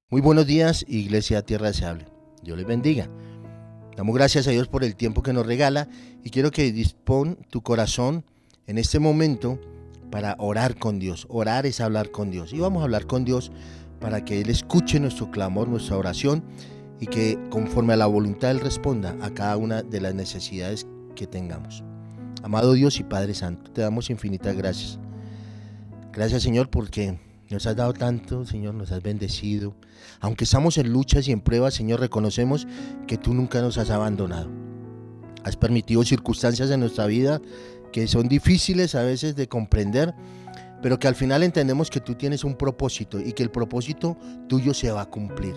Muy buenos días, Iglesia Tierra Deseable. Dios les bendiga. Damos gracias a Dios por el tiempo que nos regala y quiero que dispón tu corazón en este momento para orar con Dios. Orar es hablar con Dios y vamos a hablar con Dios para que Él escuche nuestro clamor, nuestra oración y que conforme a la voluntad Él responda a cada una de las necesidades que tengamos. Amado Dios y Padre Santo, te damos infinitas gracias. Gracias, Señor, porque nos has dado tanto, Señor, nos has bendecido. Aunque estamos en luchas y en pruebas, Señor, reconocemos que tú nunca nos has abandonado. Has permitido circunstancias en nuestra vida que son difíciles a veces de comprender, pero que al final entendemos que tú tienes un propósito y que el propósito tuyo se va a cumplir.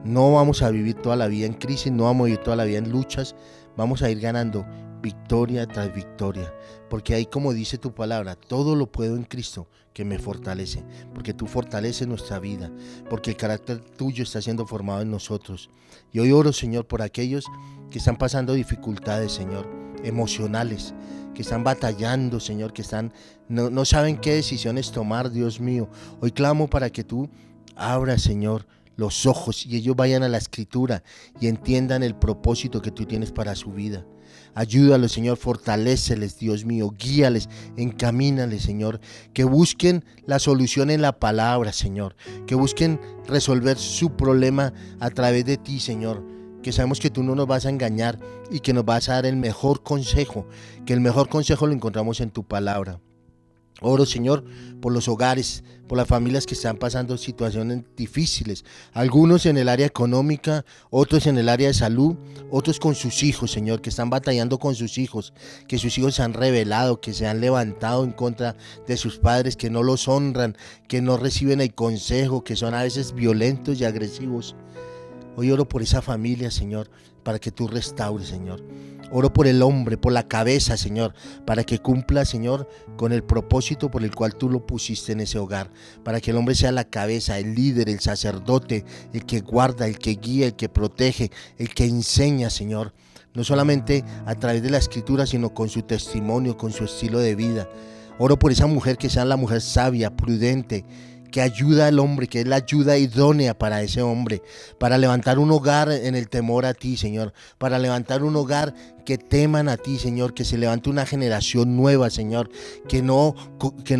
No vamos a vivir toda la vida en crisis, no vamos a vivir toda la vida en luchas, vamos a ir ganando victoria tras victoria, porque ahí, como dice tu palabra, todo lo puedo en Cristo que me fortalece, porque tú fortaleces nuestra vida, porque el carácter tuyo está siendo formado en nosotros. Y hoy oro, Señor, por aquellos que están pasando dificultades, Señor, emocionales, que están batallando, Señor, que no saben qué decisiones tomar, Dios mío. Hoy clamo para que tú abras, Señor, los ojos y ellos vayan a la Escritura y entiendan el propósito que tú tienes para su vida. Ayúdalos, Señor, fortaléceles, Dios mío, guíales, encamínales, Señor, que busquen la solución en la palabra, Señor, que busquen resolver su problema a través de ti, Señor, que sabemos que tú no nos vas a engañar y que nos vas a dar el mejor consejo, que el mejor consejo lo encontramos en tu palabra. Oro, Señor, por los hogares, por las familias que están pasando situaciones difíciles, algunos en el área económica, otros en el área de salud, otros con sus hijos, Señor, que están batallando con sus hijos, que sus hijos se han rebelado, que se han levantado en contra de sus padres, que no los honran, que no reciben el consejo, que son a veces violentos y agresivos. Hoy oro por esa familia, Señor, para que tú restaures, Señor. Oro por el hombre, por la cabeza, Señor, para que cumpla, Señor, con el propósito por el cual tú lo pusiste en ese hogar. Para que el hombre sea la cabeza, el líder, el sacerdote, el que guarda, el que guía, el que protege, el que enseña, Señor. No solamente a través de la Escritura, sino con su testimonio, con su estilo de vida. Oro por esa mujer que sea la mujer sabia, prudente, que ayuda al hombre, que es la ayuda idónea para ese hombre, para levantar un hogar en el temor a ti, Señor, para levantar un hogar que teman a ti, Señor, que se levante una generación nueva, Señor, que no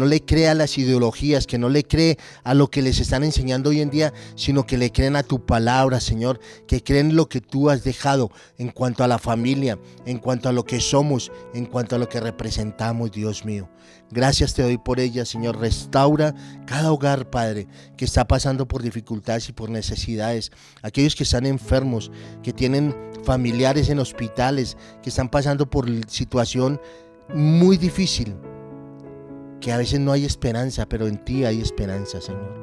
le crea a las ideologías, que no le cree a lo que les están enseñando hoy en día, sino que le creen a tu palabra, Señor, que creen lo que tú has dejado en cuanto a la familia, en cuanto a lo que somos, en cuanto a lo que representamos, Dios mío. Gracias te doy por ella, Señor. Restaura cada hogar, Padre, que está pasando por dificultades y por necesidades. Aquellos que están enfermos, que tienen familiares en hospitales, que están pasando por situación muy difícil, que a veces no hay esperanza, pero en ti hay esperanza, Señor.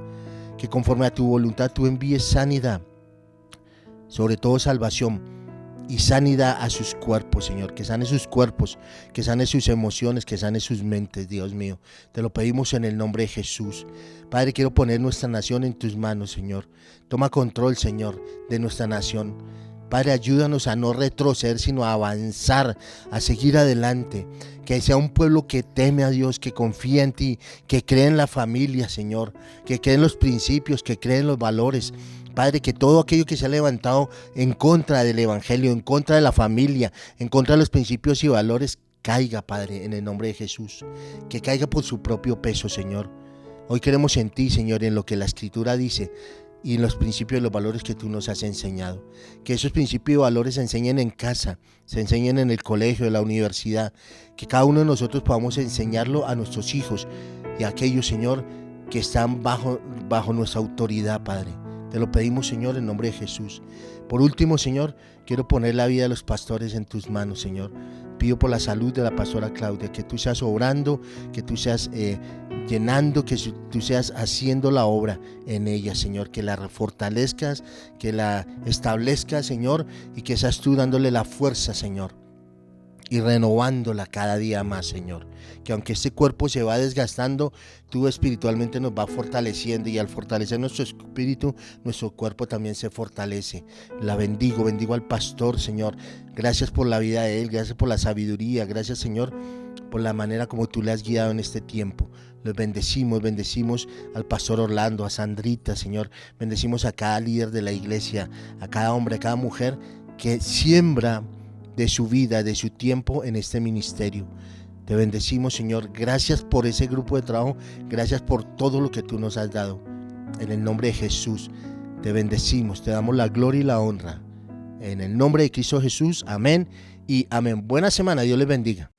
Que conforme a tu voluntad tú envíes sanidad, sobre todo salvación, y sanidad a sus cuerpos, Señor, que sane sus cuerpos, que sane sus emociones, que sane sus mentes, Dios mío. Te lo pedimos en el nombre de Jesús. Padre, quiero poner nuestra nación en tus manos, Señor. Toma control, Señor, de nuestra nación. Padre, ayúdanos a no retroceder, sino a avanzar, a seguir adelante. Que sea un pueblo que teme a Dios, que confía en ti, que cree en la familia, Señor, que cree en los principios, que cree en los valores. Padre, que todo aquello que se ha levantado en contra del evangelio, en contra de la familia, en contra de los principios y valores, caiga, Padre, en el nombre de Jesús. Que caiga por su propio peso, Señor. Hoy queremos en ti, Señor, en lo que la Escritura dice y en los principios y los valores que tú nos has enseñado. Que esos principios y valores se enseñen en casa, se enseñen en el colegio, en la universidad. Que cada uno de nosotros podamos enseñarlo a nuestros hijos y a aquellos, Señor, que están bajo nuestra autoridad, Padre. Te lo pedimos, Señor, en nombre de Jesús. Por último, Señor, quiero poner la vida de los pastores en tus manos, Señor. Pido por la salud de la pastora Claudia, que tú seas obrando, que tú seas llenando, que tú seas haciendo la obra en ella, Señor. Que la fortalezcas, que la establezcas, Señor, y que seas tú dándole la fuerza, Señor, y renovándola cada día más, Señor. Que aunque este cuerpo se va desgastando, tú espiritualmente nos vas fortaleciendo, y al fortalecer nuestro espíritu, nuestro cuerpo también se fortalece. La bendigo al pastor, Señor. Gracias por la vida de él, gracias por la sabiduría, gracias, Señor, por la manera como tú le has guiado en este tiempo. Los bendecimos al pastor Orlando, a Sandrita, Señor. Bendecimos a cada líder de la iglesia, a cada hombre, a cada mujer que siembra de su vida, de su tiempo en este ministerio. Te bendecimos, Señor. Gracias por ese grupo de trabajo. Gracias por todo lo que tú nos has dado. En el nombre de Jesús, te bendecimos, te damos la gloria y la honra. En el nombre de Cristo Jesús, amén y amén. Buena semana, Dios les bendiga.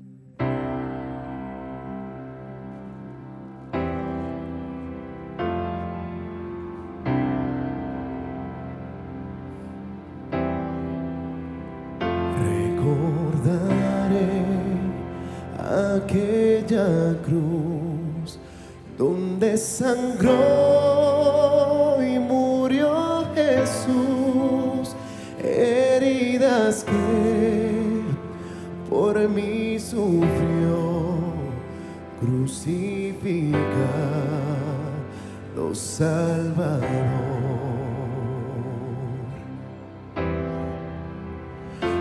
Recordaré aquella cruz donde sangró y murió Jesús, heridas que por mí sufrió, crucificado Salvador.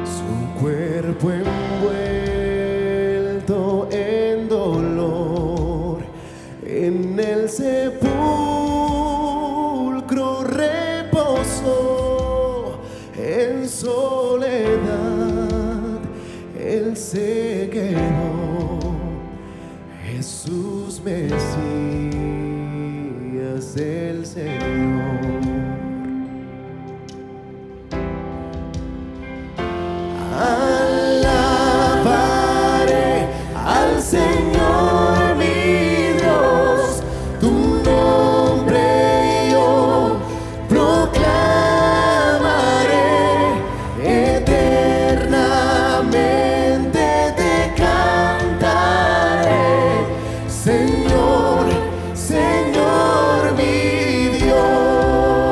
Su cuerpo envuelto en dolor, en el sepulcro reposó, en soledad él se quedó. Jesús Mesías, el Señor. Alabaré al Señor mi Dios, tu nombre yo proclamaré, eternamente te cantaré. Señor, Señor mi Dios.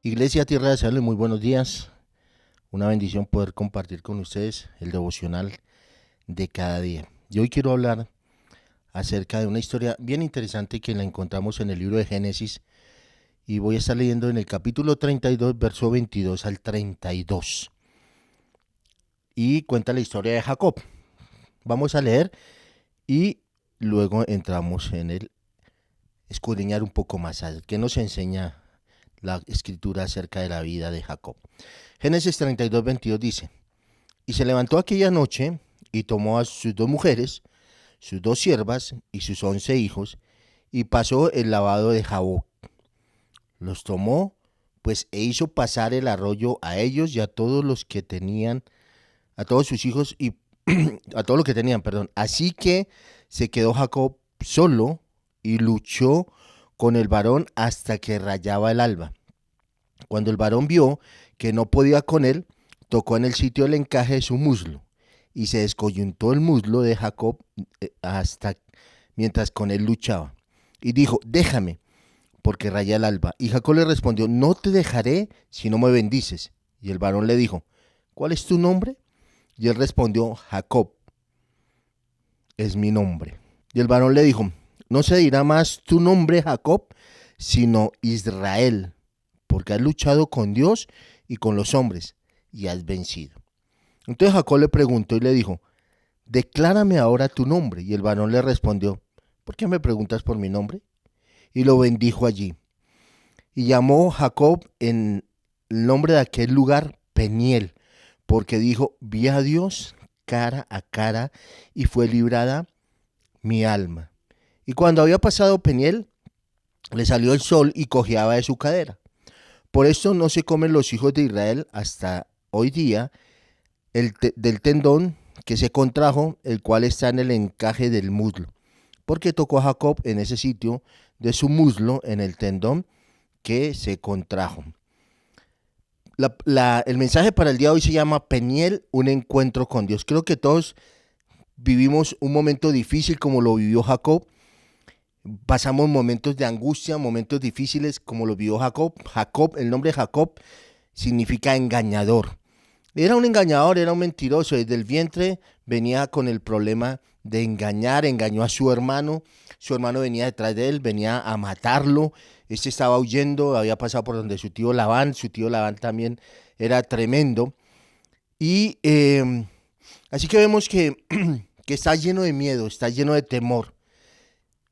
Iglesia Tierra Deseable, muy buenos días. Una bendición poder compartir con ustedes el devocional de cada día. Y hoy quiero hablar acerca de una historia bien interesante que la encontramos en el libro de Génesis. Y voy a estar leyendo en el capítulo 32, verso 22 al 32. Y cuenta la historia de Jacob. Vamos a leer y luego entramos en el escudriñar un poco más. ¿Qué nos enseña la escritura acerca de la vida de Jacob? Génesis 32, 22 dice: Y se levantó aquella noche y tomó a sus 2 mujeres, sus 2 siervas y sus 11 hijos, y pasó el lavado de Jaboc. Los tomó, pues, e hizo pasar el arroyo a ellos y a todos los que tenían, a todos sus hijos y a todo lo que tenían, perdón. Así que se quedó Jacob solo y luchó con el varón hasta que rayaba el alba. Cuando el varón vio que no podía con él, tocó en el sitio del encaje de su muslo, y se descoyuntó el muslo de Jacob hasta mientras con él luchaba. Y dijo: déjame, porque raya el alba. Y Jacob le respondió: no te dejaré si no me bendices. Y el varón le dijo: ¿cuál es tu nombre? Y él respondió: Jacob es mi nombre. Y el varón le dijo: no se dirá más tu nombre Jacob, sino Israel, porque has luchado con Dios y con los hombres, y has vencido. Entonces Jacob le preguntó y le dijo: declárame ahora tu nombre. Y el varón le respondió: ¿por qué me preguntas por mi nombre? Y lo bendijo allí. Y llamó Jacob en el nombre de aquel lugar Peniel, porque dijo: vi a Dios cara a cara, y fue librada mi alma. Y cuando había pasado Peniel, le salió el sol y cojeaba de su cadera. Por esto no se comen los hijos de Israel hasta hoy día del tendón que se contrajo, el cual está en el encaje del muslo, porque tocó a Jacob en ese sitio de su muslo, en el tendón que se contrajo. El mensaje para el día de hoy se llama Peniel, un encuentro con Dios. Creo que todos vivimos un momento difícil como lo vivió Jacob. Pasamos momentos de angustia, momentos difíciles como lo vivió Jacob. Jacob, el nombre Jacob significa engañador. Era un engañador, era un mentiroso. Desde el vientre venía con el problema de engañar. Engañó a su hermano. Su hermano venía detrás de él, venía a matarlo. Este estaba huyendo, había pasado por donde su tío Labán. Su tío Labán también era tremendo. Y así que vemos que está lleno de miedo, está lleno de temor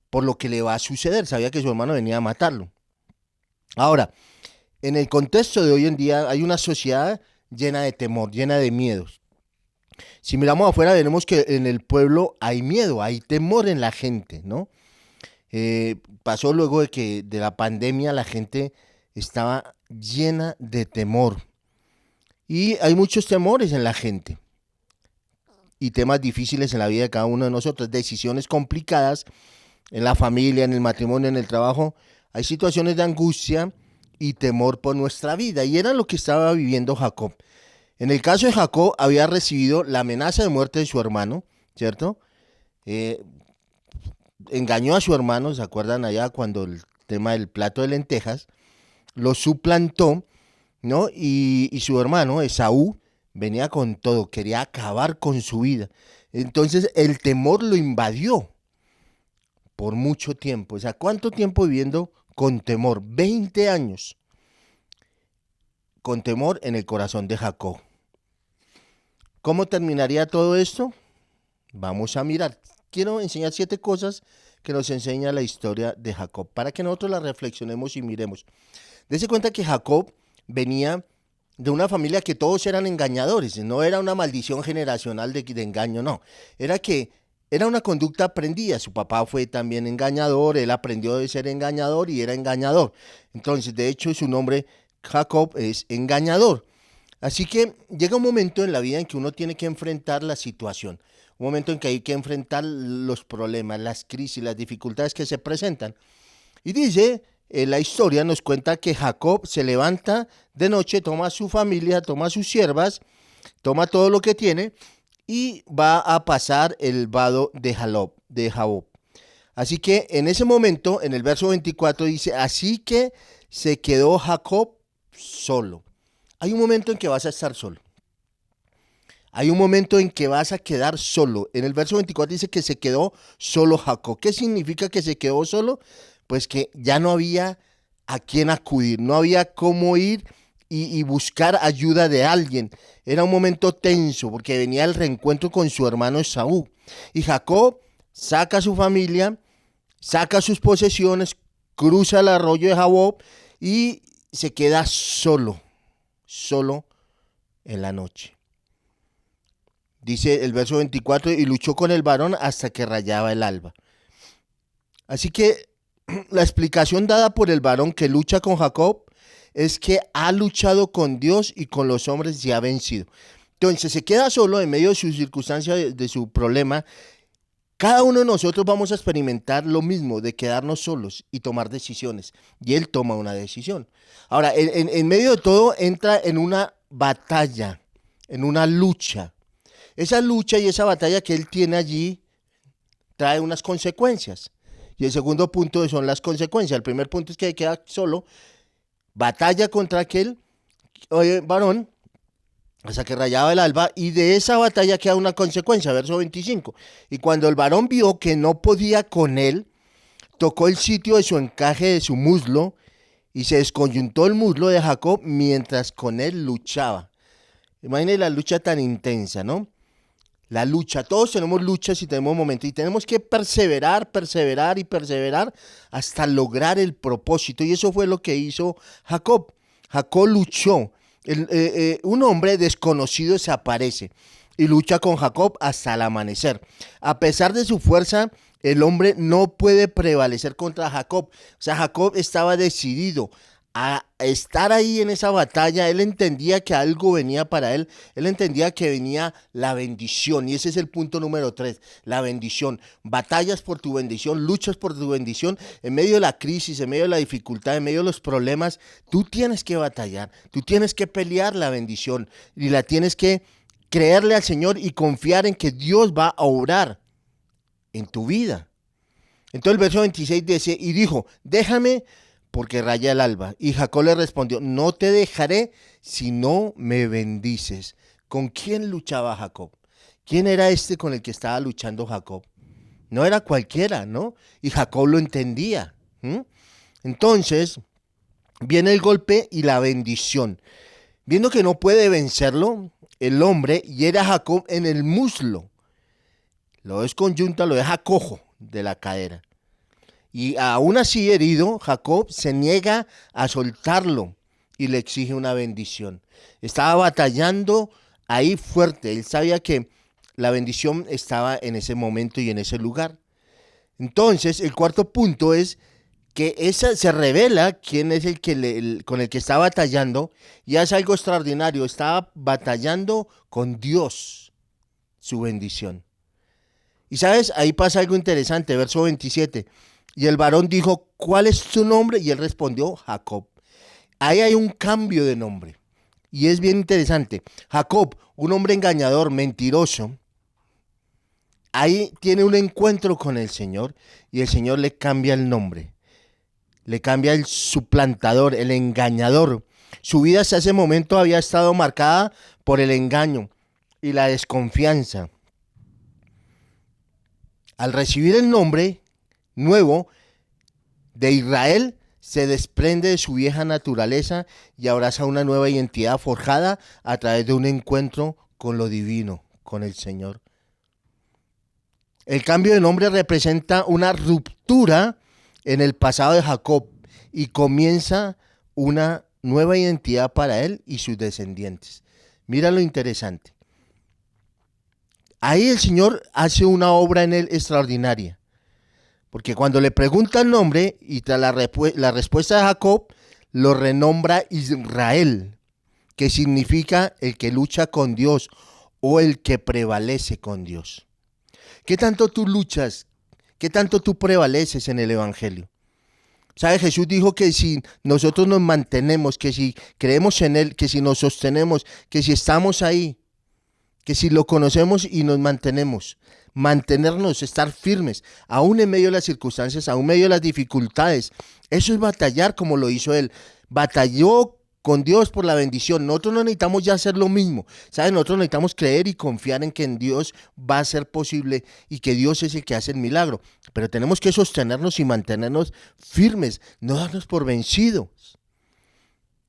por lo que le va a suceder. Sabía que su hermano venía a matarlo. Ahora, en el contexto de hoy en día hay una sociedad llena de temor, llena de miedos. Si miramos afuera, veremos que en el pueblo hay miedo, hay temor en la gente, ¿no? Pasó luego de la pandemia, la gente estaba llena de temor. Y hay muchos temores en la gente. Y temas difíciles en la vida de cada uno de nosotros, decisiones complicadas en la familia, en el matrimonio, en el trabajo. Hay situaciones de angustia y temor por nuestra vida. Y era lo que estaba viviendo Jacob. En el caso de Jacob, había recibido la amenaza de muerte de su hermano, ¿cierto? Engañó a su hermano, ¿se acuerdan allá cuando el tema del plato de lentejas? Lo suplantó, ¿no? Y su hermano, Esaú, venía con todo, quería acabar con su vida. Entonces el temor lo invadió por mucho tiempo. O sea, ¿cuánto tiempo viviendo con temor? 20 años con temor en el corazón de Jacob. ¿Cómo terminaría todo esto? Vamos a mirar. Quiero enseñar 7 cosas que nos enseña la historia de Jacob, para que nosotros las reflexionemos y miremos. Dese cuenta que Jacob venía de una familia que todos eran engañadores. No era una maldición generacional de engaño, no. Era una conducta aprendida. Su papá fue también engañador, él aprendió de ser engañador y era engañador. Entonces, de hecho, su nombre Jacob es engañador. Así que llega un momento en la vida en que uno tiene que enfrentar la situación, un momento en que hay que enfrentar los problemas, las crisis, las dificultades que se presentan. Y dice, la historia nos cuenta que Jacob se levanta de noche, toma a su familia, toma a sus siervas, toma todo lo que tiene y va a pasar el vado de Jaboc. Así que en ese momento, en el verso 24 dice: así que se quedó Jacob solo. Hay un momento en que vas a estar solo. Hay un momento en que vas a quedar solo. En el verso 24 dice que se quedó solo Jacob. ¿Qué significa que se quedó solo? Pues que ya no había a quién acudir, no había cómo ir y buscar ayuda de alguien. Era un momento tenso porque venía el reencuentro con su hermano Esaú. Y Jacob saca a su familia, saca sus posesiones, cruza el arroyo de Jaboc y se queda solo en la noche. Dice el verso 24, y luchó con el varón hasta que rayaba el alba. Así que la explicación dada por el varón que lucha con Jacob es que ha luchado con Dios y con los hombres y ha vencido. Entonces se queda solo en medio de su circunstancia, de su problema. Cada uno de nosotros vamos a experimentar lo mismo, de quedarnos solos y tomar decisiones. Y él toma una decisión. Ahora, en medio de todo entra en una batalla, en una lucha. Esa lucha y esa batalla que él tiene allí trae unas consecuencias. Y el segundo punto son las consecuencias. El primer punto es que queda solo, batalla contra aquel varón hasta que rayaba el alba, y de esa batalla queda una consecuencia, verso 25. Y cuando el varón vio que no podía con él, tocó el sitio de su encaje de su muslo, y se desconyuntó el muslo de Jacob mientras con él luchaba. Imagínense la lucha tan intensa, ¿no? La lucha, todos tenemos luchas y tenemos momentos, y tenemos que perseverar hasta lograr el propósito, y eso fue lo que hizo Jacob. Jacob luchó. Un hombre desconocido se aparece y lucha con Jacob hasta el amanecer. A pesar de su fuerza, el hombre no puede prevalecer contra Jacob. O sea, Jacob estaba decidido a estar ahí en esa batalla. Él entendía que algo venía para él. Él entendía que venía la bendición. Y ese es el punto número 3, la bendición. Batallas por tu bendición, luchas por tu bendición. En medio de la crisis, en medio de la dificultad, en medio de los problemas, tú tienes que batallar. Tú tienes que pelear la bendición. Y la tienes que creerle al Señor y confiar en que Dios va a obrar en tu vida. Entonces el verso 26 dice, y dijo, déjame porque raya el alba. Y Jacob le respondió, no te dejaré si no me bendices. ¿Con quién luchaba Jacob? ¿Quién era este con el que estaba luchando Jacob? No era cualquiera, ¿no? Y Jacob lo entendía. Entonces, viene el golpe y la bendición. Viendo que no puede vencerlo, el hombre hiere a Jacob en el muslo. Lo desconyunta, lo deja cojo de la cadera. Y aún así herido, Jacob se niega a soltarlo y le exige una bendición. Estaba batallando ahí fuerte. Él sabía que la bendición estaba en ese momento y en ese lugar. Entonces, el cuarto punto es que se revela quién es con el que está batallando, y es algo extraordinario. Estaba batallando con Dios, su bendición. Y sabes, ahí pasa algo interesante, verso 27. Y el varón dijo, ¿cuál es tu nombre? Y él respondió, Jacob. Ahí hay un cambio de nombre. Y es bien interesante. Jacob, un hombre engañador, mentiroso, ahí tiene un encuentro con el Señor y el Señor le cambia el nombre. Le cambia el suplantador, el engañador. Su vida hasta ese momento había estado marcada por el engaño y la desconfianza. Al recibir el nombre nuevo de Israel, se desprende de su vieja naturaleza y abraza una nueva identidad forjada a través de un encuentro con lo divino, con el Señor. El cambio de nombre representa una ruptura en el pasado de Jacob y comienza una nueva identidad para él y sus descendientes. Mira lo interesante. Ahí el Señor hace una obra en él extraordinaria. Porque cuando le pregunta el nombre y tras la respuesta de Jacob, lo renombra Israel, que significa el que lucha con Dios o el que prevalece con Dios. ¿Qué tanto tú luchas? ¿Qué tanto tú prevaleces en el Evangelio? ¿Sabe? Jesús dijo que si nosotros nos mantenemos, que si creemos en Él, que si nos sostenemos, que si estamos ahí, que si lo conocemos y nos mantenemos, mantenernos, estar firmes, aún en medio de las circunstancias, aún en medio de las dificultades. Eso es batallar como lo hizo él. Batalló con Dios por la bendición. Nosotros no necesitamos ya hacer lo mismo, ¿sabes? Nosotros necesitamos creer y confiar en que en Dios va a ser posible y que Dios es el que hace el milagro. Pero tenemos que sostenernos y mantenernos firmes, no darnos por vencidos.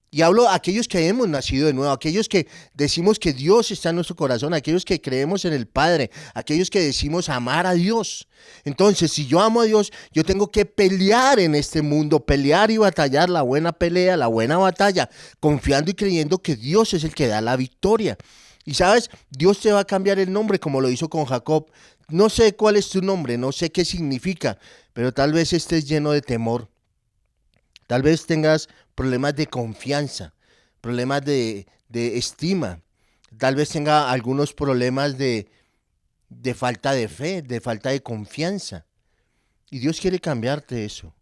Y hablo a aquellos que hemos nacido de nuevo, aquellos que decimos que Dios está en nuestro corazón, aquellos que creemos en el Padre, aquellos que decimos amar a Dios. Entonces, si yo amo a Dios, yo tengo que pelear en este mundo, pelear y batallar la buena pelea, la buena batalla, confiando y creyendo que Dios es el que da la victoria. Y sabes, Dios te va a cambiar el nombre como lo hizo con Jacob. No sé cuál es tu nombre, no sé qué significa, pero tal vez estés lleno de temor. Tal vez tengas problemas de confianza, problemas de estima. Tal vez tenga algunos problemas de falta de fe, de falta de confianza. Y Dios quiere cambiarte eso.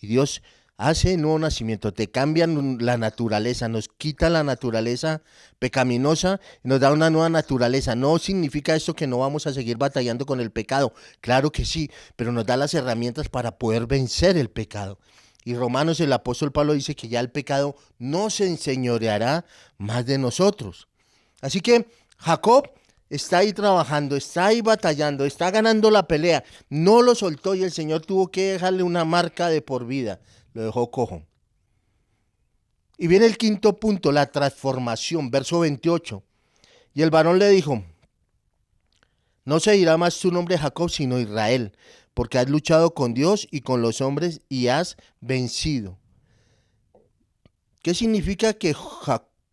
Y Dios hace nuevo nacimiento, te cambia la naturaleza, nos quita la naturaleza pecaminosa y nos da una nueva naturaleza. No significa esto que no vamos a seguir batallando con el pecado. Claro que sí, pero nos da las herramientas para poder vencer el pecado. Y Romanos, el apóstol Pablo dice que ya el pecado no se enseñoreará más de nosotros. Así que Jacob está ahí trabajando, está ahí batallando, está ganando la pelea. No lo soltó y el Señor tuvo que dejarle una marca de por vida. Lo dejó cojo. Y viene el quinto punto, la transformación, verso 28. Y el varón le dijo, no se dirá más tu nombre Jacob, sino Israel, porque has luchado con Dios y con los hombres y has vencido. ¿Qué significa que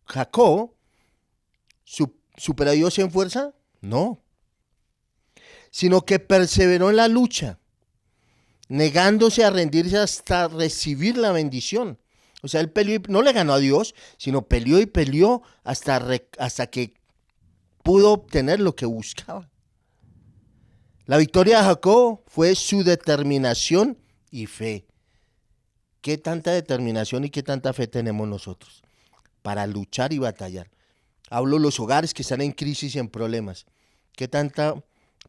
Jacob superó a Dios en fuerza? No. Sino que perseveró en la lucha, negándose a rendirse hasta recibir la bendición. O sea, él peleó y no le ganó a Dios, sino peleó y peleó hasta que pudo obtener lo que buscaba. La victoria de Jacob fue su determinación y fe. ¿Qué tanta determinación y qué tanta fe tenemos nosotros para luchar y batallar? Hablo de los hogares que están en crisis y en problemas. ¿Qué tanta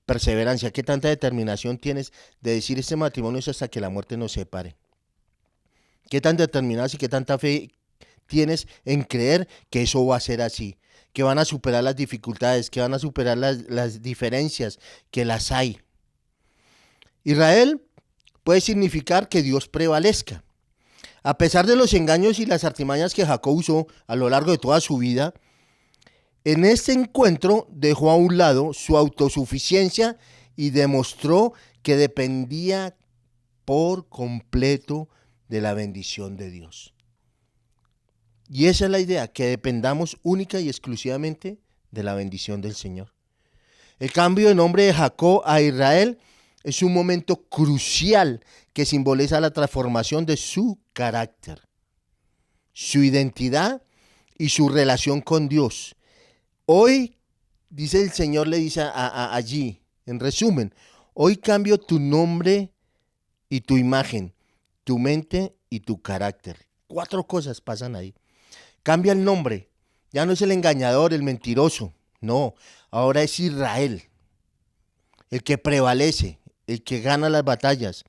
perseverancia, qué tanta determinación tienes de decir este matrimonio es hasta que la muerte nos separe? ¿Qué tan determinadas y qué tanta fe tienes en creer que eso va a ser así? Que van a superar las dificultades, que van a superar las diferencias, que las hay. Israel puede significar que Dios prevalezca. A pesar de los engaños y las artimañas que Jacob usó a lo largo de toda su vida, en este encuentro dejó a un lado su autosuficiencia y demostró que dependía por completo de la bendición de Dios. Y esa es la idea, que dependamos única y exclusivamente de la bendición del Señor. El cambio de nombre de Jacob a Israel es un momento crucial que simboliza la transformación de su carácter, su identidad y su relación con Dios. Hoy, dice el Señor, le dice allí, en resumen, hoy cambio tu nombre y tu imagen, tu mente y tu carácter. 4 cosas pasan ahí. Cambia el nombre, ya no es el engañador, el mentiroso, no, ahora es Israel, el que prevalece, el que gana las batallas.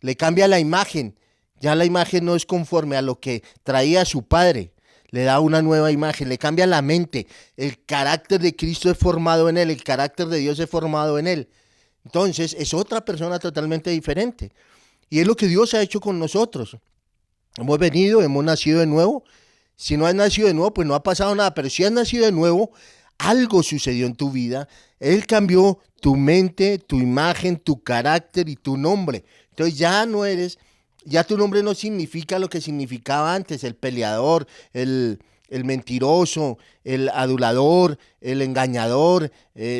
Le cambia la imagen, ya la imagen no es conforme a lo que traía su padre, le da una nueva imagen, le cambia la mente, el carácter de Cristo es formado en él, el carácter de Dios es formado en él. Entonces es otra persona totalmente diferente. Y es lo que Dios ha hecho con nosotros. Hemos venido, hemos nacido de nuevo. Si no has nacido de nuevo, pues no ha pasado nada. Pero si has nacido de nuevo, algo sucedió en tu vida. Él cambió tu mente, tu imagen, tu carácter y tu nombre. Entonces ya tu nombre no significa lo que significaba antes, el peleador, el mentiroso, el adulador, el engañador.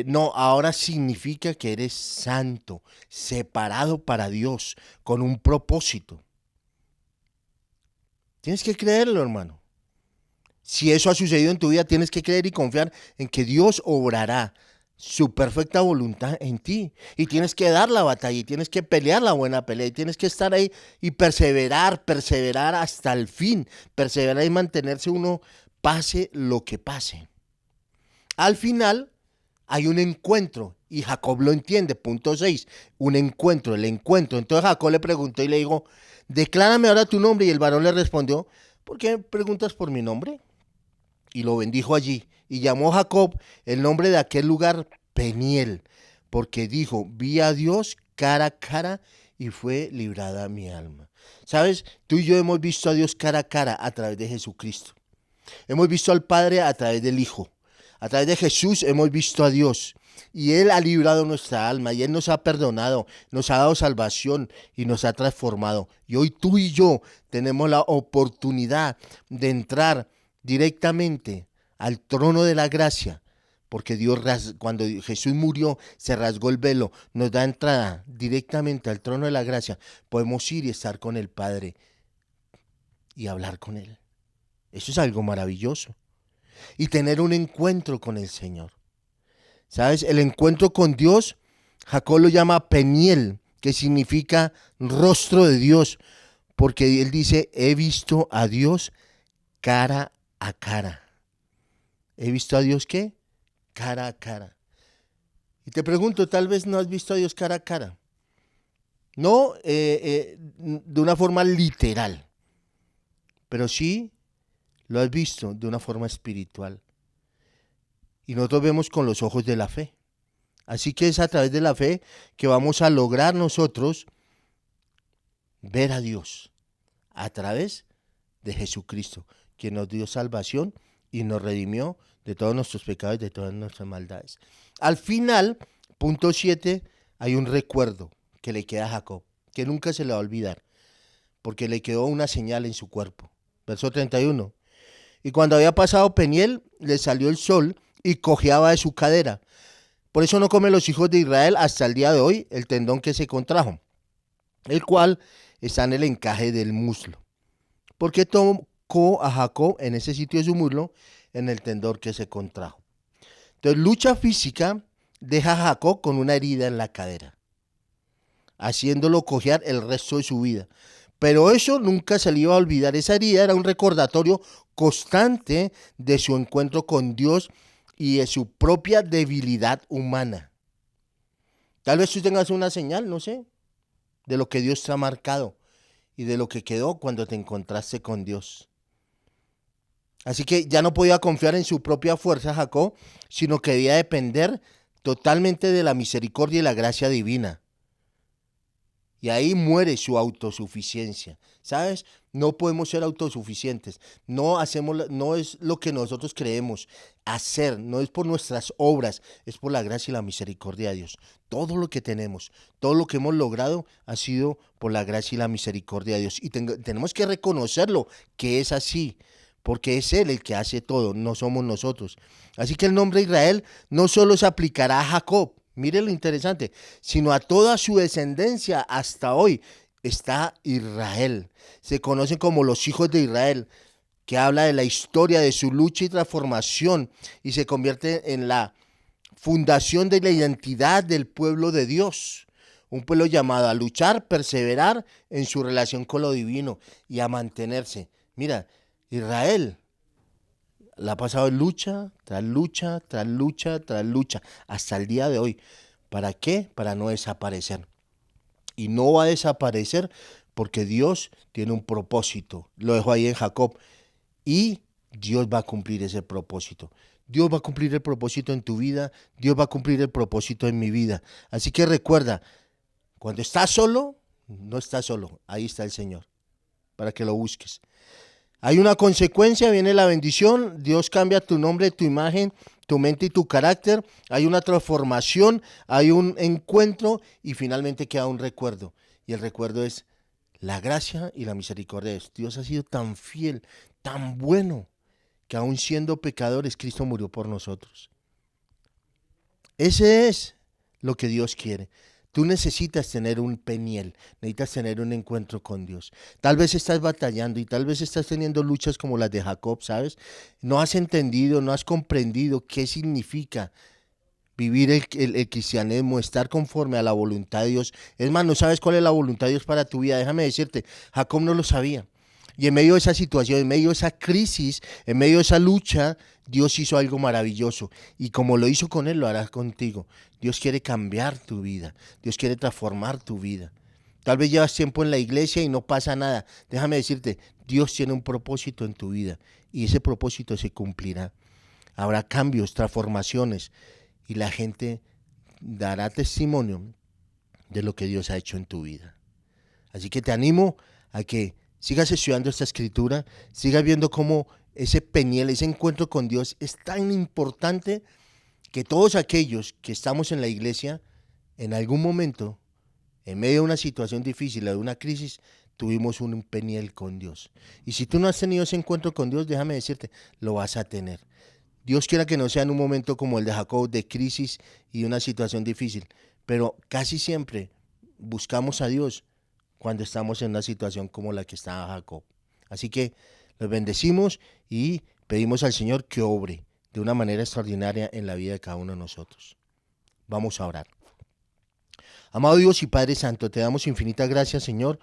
No, ahora significa que eres santo, separado para Dios, con un propósito. Tienes que creerlo, hermano. Si eso ha sucedido en tu vida, tienes que creer y confiar en que Dios obrará su perfecta voluntad en ti. Y tienes que dar la batalla, y tienes que pelear la buena pelea, y tienes que estar ahí y perseverar hasta el fin. Perseverar y mantenerse uno, pase lo que pase. Al final hay un encuentro, y Jacob lo entiende, punto 6, un encuentro, el encuentro. Entonces Jacob le preguntó y le dijo, declárame ahora tu nombre, y el varón le respondió, ¿por qué preguntas por mi nombre? Y lo bendijo allí. Y llamó Jacob el nombre de aquel lugar Peniel, porque dijo, vi a Dios cara a cara y fue librada mi alma. ¿Sabes? Tú y yo hemos visto a Dios cara a cara a través de Jesucristo. Hemos visto al Padre a través del Hijo. A través de Jesús hemos visto a Dios. Y Él ha librado nuestra alma y Él nos ha perdonado, nos ha dado salvación y nos ha transformado. Y hoy tú y yo tenemos la oportunidad de entrar directamente al trono de la gracia. Porque cuando Jesús murió, se rasgó el velo, nos da entrada directamente al trono de la gracia. Podemos ir y estar con el Padre y hablar con Él. Eso es algo maravilloso. Y tener un encuentro con el Señor. ¿Sabes? El encuentro con Dios, Jacob lo llama Peniel, que significa rostro de Dios. Porque él dice, he visto a Dios cara a cara. ¿He visto a Dios qué? Cara a cara. Y te pregunto, tal vez no has visto a Dios cara a cara. No de una forma literal, pero sí lo has visto de una forma espiritual. Y nosotros vemos con los ojos de la fe. Así que es a través de la fe que vamos a lograr nosotros ver a Dios a través de Jesucristo, quien nos dio salvación y nos redimió de todos nuestros pecados y de todas nuestras maldades. Al final, punto 7, hay un recuerdo que le queda a Jacob, que nunca se le va a olvidar, porque le quedó una señal en su cuerpo. Verso 31. Y cuando había pasado Peniel, le salió el sol y cojeaba de su cadera. Por eso no comen los hijos de Israel hasta el día de hoy el tendón que se contrajo, el cual está en el encaje del muslo. Porque tocó a Jacob en ese sitio de su muslo, en el tendón que se contrajo. Entonces, lucha física deja a Jacob con una herida en la cadera, haciéndolo cojear el resto de su vida. Pero eso nunca se le iba a olvidar. Esa herida era un recordatorio constante de su encuentro con Dios y de su propia debilidad humana. Tal vez tú tengas una señal, no sé, de lo que Dios te ha marcado y de lo que quedó cuando te encontraste con Dios. Así que ya no podía confiar en su propia fuerza Jacob, sino que debía depender totalmente de la misericordia y la gracia divina. Y ahí muere su autosuficiencia. ¿Sabes? No podemos ser autosuficientes. No es lo que nosotros creemos hacer, no es por nuestras obras, es por la gracia y la misericordia de Dios. Todo lo que tenemos, todo lo que hemos logrado ha sido por la gracia y la misericordia de Dios. Y tenemos que reconocerlo, que es así, porque es Él el que hace todo, no somos nosotros. Así que el nombre Israel no solo se aplicará a Jacob, mire lo interesante, sino a toda su descendencia hasta hoy está Israel. Se conocen como los hijos de Israel, que habla de la historia de su lucha y transformación y se convierte en la fundación de la identidad del pueblo de Dios. Un pueblo llamado a luchar, perseverar en su relación con lo divino y a mantenerse. Mira, Israel la ha pasado en lucha, tras lucha, tras lucha, tras lucha, hasta el día de hoy. ¿Para qué? Para no desaparecer. Y no va a desaparecer porque Dios tiene un propósito. Lo dejó ahí en Jacob. Y Dios va a cumplir ese propósito. Dios va a cumplir el propósito en tu vida. Dios va a cumplir el propósito en mi vida. Así que recuerda, cuando estás solo, no estás solo. Ahí está el Señor, para que lo busques. Hay una consecuencia, viene la bendición, Dios cambia tu nombre, tu imagen, tu mente y tu carácter, hay una transformación, hay un encuentro y finalmente queda un recuerdo. Y el recuerdo es la gracia y la misericordia de Dios. Dios ha sido tan fiel, tan bueno, que aun siendo pecadores, Cristo murió por nosotros. Ese es lo que Dios quiere. Tú necesitas tener un Peniel, necesitas tener un encuentro con Dios. Tal vez estás batallando y tal vez estás teniendo luchas como las de Jacob, ¿sabes? No has entendido, no has comprendido qué significa vivir el cristianismo, estar conforme a la voluntad de Dios. Es más, no sabes cuál es la voluntad de Dios para tu vida. Déjame decirte, Jacob no lo sabía. Y en medio de esa situación, en medio de esa crisis, en medio de esa lucha, Dios hizo algo maravilloso. Y como lo hizo con él, lo hará contigo. Dios quiere cambiar tu vida. Dios quiere transformar tu vida. Tal vez llevas tiempo en la iglesia y no pasa nada. Déjame decirte, Dios tiene un propósito en tu vida y ese propósito se cumplirá. Habrá cambios, transformaciones y la gente dará testimonio de lo que Dios ha hecho en tu vida. Así que te animo a que sigas estudiando esta escritura, sigas viendo cómo ese Peniel, ese encuentro con Dios es tan importante que todos aquellos que estamos en la iglesia, en algún momento, en medio de una situación difícil, de una crisis, tuvimos un Peniel con Dios. Y si tú no has tenido ese encuentro con Dios, déjame decirte, lo vas a tener. Dios quiera que no sea en un momento como el de Jacob, de crisis y una situación difícil, pero casi siempre buscamos a Dios cuando estamos en una situación como la que estaba Jacob. Así que los bendecimos y pedimos al Señor que obre de una manera extraordinaria en la vida de cada uno de nosotros. Vamos a orar. Amado Dios y Padre Santo, te damos infinitas gracias, Señor,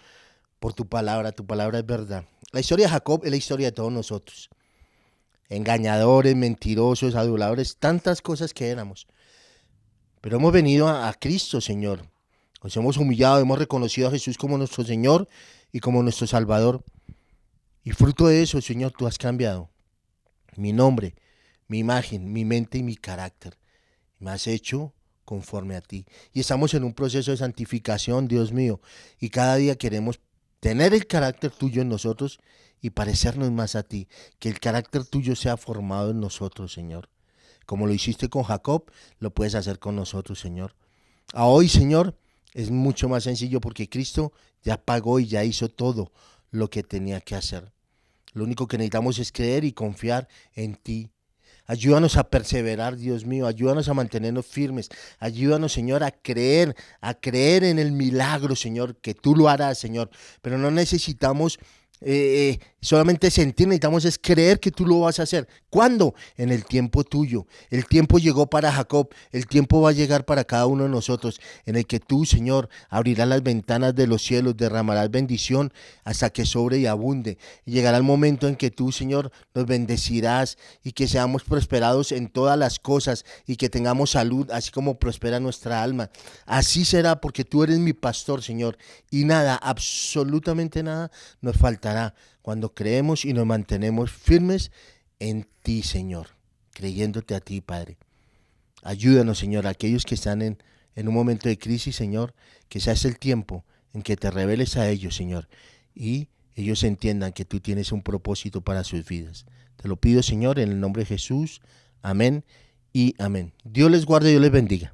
por tu palabra es verdad. La historia de Jacob es la historia de todos nosotros. Engañadores, mentirosos, aduladores, tantas cosas que éramos. Pero hemos venido a Cristo, Señor. Nos hemos humillado, hemos reconocido a Jesús como nuestro Señor y como nuestro Salvador. Y fruto de eso, Señor, tú has cambiado mi nombre, mi imagen, mi mente y mi carácter. Me has hecho conforme a ti. Y estamos en un proceso de santificación, Dios mío. Y cada día queremos tener el carácter tuyo en nosotros y parecernos más a ti. Que el carácter tuyo sea formado en nosotros, Señor. Como lo hiciste con Jacob, lo puedes hacer con nosotros, Señor. A hoy, Señor, es mucho más sencillo porque Cristo ya pagó y ya hizo todo lo que tenía que hacer. Lo único que necesitamos es creer y confiar en ti. Ayúdanos a perseverar, Dios mío, ayúdanos a mantenernos firmes, ayúdanos, Señor, a creer en el milagro, Señor, que tú lo harás, Señor, pero no necesitamos solamente sentir, necesitamos es creer que tú lo vas a hacer. ¿Cuándo? En el tiempo tuyo. El tiempo llegó para Jacob, el tiempo va a llegar para cada uno de nosotros, en el que tú, Señor, abrirás las ventanas de los cielos, derramarás bendición hasta que sobre y abunde. Y llegará el momento en que tú, Señor, nos bendecirás y que seamos prosperados en todas las cosas y que tengamos salud, así como prospera nuestra alma. Así será porque tú eres mi pastor, Señor, y nada, absolutamente nada nos faltará cuando creemos y nos mantenemos firmes en ti, Señor, creyéndote a ti, Padre. Ayúdanos, Señor, a aquellos que están en un momento de crisis, Señor, que sea ese el tiempo en que te reveles a ellos, Señor, y ellos entiendan que tú tienes un propósito para sus vidas. Te lo pido, Señor, en el nombre de Jesús. Amén y amén. Dios les guarde y Dios les bendiga.